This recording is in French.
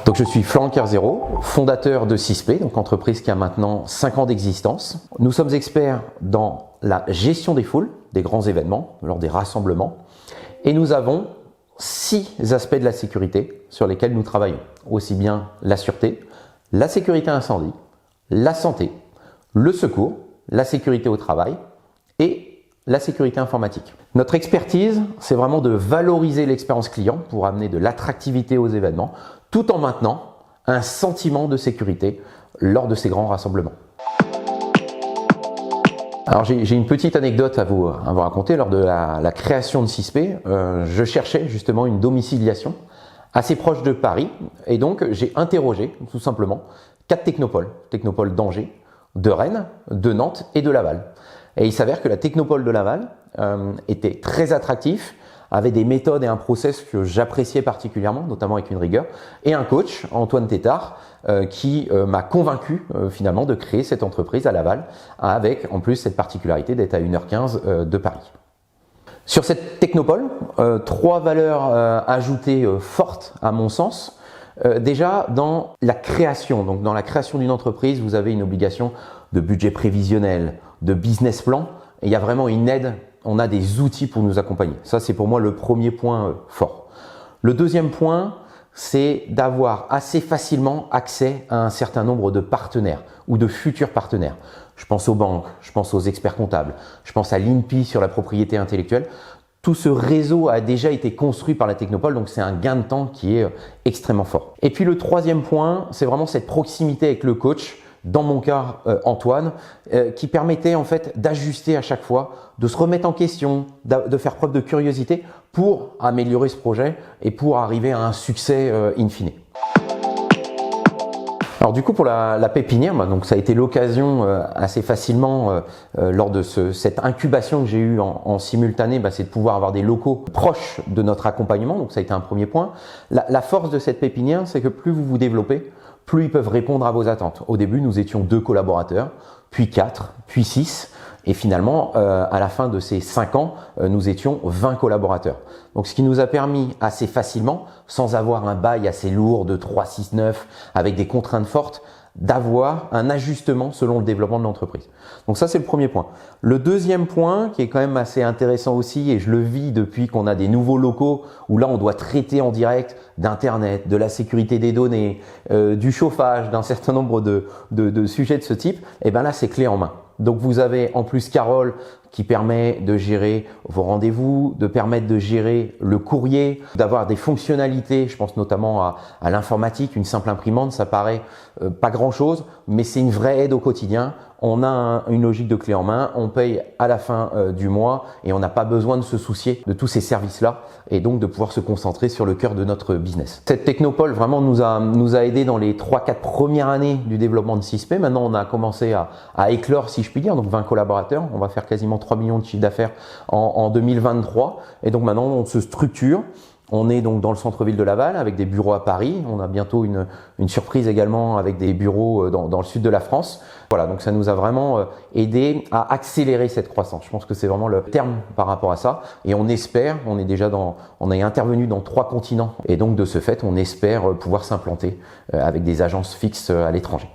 Donc je suis Florent Kerzero, fondateur de CISP, donc entreprise qui a maintenant 5 ans d'existence. Nous sommes experts dans la gestion des foules, des grands événements, lors des rassemblements, et nous avons 6 aspects de la sécurité sur lesquels nous travaillons. Aussi bien la sûreté, la sécurité incendie, la santé, le secours, la sécurité au travail et la sécurité informatique. Notre expertise, c'est vraiment de valoriser l'expérience client pour amener de l'attractivité aux événements, tout en maintenant un sentiment de sécurité lors de ces grands rassemblements. Alors j'ai une petite anecdote à vous raconter. Lors de la création de CISP, je cherchais justement une domiciliation assez proche de Paris et donc j'ai interrogé tout simplement 4 technopoles. Technopole d'Angers, de Rennes, de Nantes et de Laval. Et il s'avère que la technopole de Laval était très attractif, avait des méthodes et un process que j'appréciais particulièrement, notamment avec une rigueur, et un coach, Antoine Tétard, qui m'a convaincu finalement de créer cette entreprise à Laval, avec en plus cette particularité d'être à 1h15 de Paris. Sur cette technopole, 3 valeurs ajoutées fortes à mon sens. Déjà dans la création, donc dans la création d'une entreprise, vous avez une obligation de budget prévisionnel, de business plan, et il y a vraiment une aide, on a des outils pour nous accompagner. Ça, c'est pour moi le premier point fort. Le deuxième point, c'est d'avoir assez facilement accès à un certain nombre de partenaires ou de futurs partenaires. Je pense aux banques, je pense aux experts comptables, je pense à l'INPI sur la propriété intellectuelle. Tout ce réseau a déjà été construit par la technopole, donc c'est un gain de temps qui est extrêmement fort. Et puis le troisième point, c'est vraiment cette proximité avec le coach, dans mon cas Antoine, qui permettait en fait d'ajuster à chaque fois, de se remettre en question, de faire preuve de curiosité pour améliorer ce projet et pour arriver à un succès in fine. Alors du coup pour la pépinière, donc ça a été l'occasion assez facilement lors de cette incubation que j'ai eue en simultané, c'est de pouvoir avoir des locaux proches de notre accompagnement, donc ça a été un premier point. La force de cette pépinière, c'est que plus vous vous développez, plus ils peuvent répondre à vos attentes. Au début, nous étions 2 collaborateurs, puis 4, puis 6. Et finalement, à la fin de ces 5 ans, nous étions 20 collaborateurs. Donc, ce qui nous a permis assez facilement, sans avoir un bail assez lourd de 3, 6, 9, avec des contraintes fortes, d'avoir un ajustement selon le développement de l'entreprise. Donc ça, c'est le premier point. Le deuxième point, qui est quand même assez intéressant aussi, et je le vis depuis qu'on a des nouveaux locaux, où là, on doit traiter en direct d'Internet, de la sécurité des données, du chauffage, d'un certain nombre de sujets de ce type, et bien là, c'est clé en main. Donc vous avez en plus Carole qui permet de gérer vos rendez-vous, de permettre de gérer le courrier, d'avoir des fonctionnalités, je pense notamment à l'informatique, une simple imprimante, ça paraît pas grand-chose, mais c'est une vraie aide au quotidien. On a une logique de clé en main, on paye à la fin du mois et on n'a pas besoin de se soucier de tous ces services-là et donc de pouvoir se concentrer sur le cœur de notre business. Cette technopole vraiment nous a aidé dans les 3-4 premières années du développement de CISP. Maintenant, on a commencé à éclore, si je puis dire, donc 20 collaborateurs. On va faire quasiment 3 millions de chiffre d'affaires en 2023 et donc maintenant on se structure. On est donc dans le centre-ville de Laval avec des bureaux à Paris. On a bientôt une surprise également avec des bureaux dans le sud de la France. Voilà, donc ça nous a vraiment aidé à accélérer cette croissance. Je pense que c'est vraiment le terme par rapport à ça. Et on espère, on est intervenu dans 3 continents. Et donc de ce fait, on espère pouvoir s'implanter avec des agences fixes à l'étranger.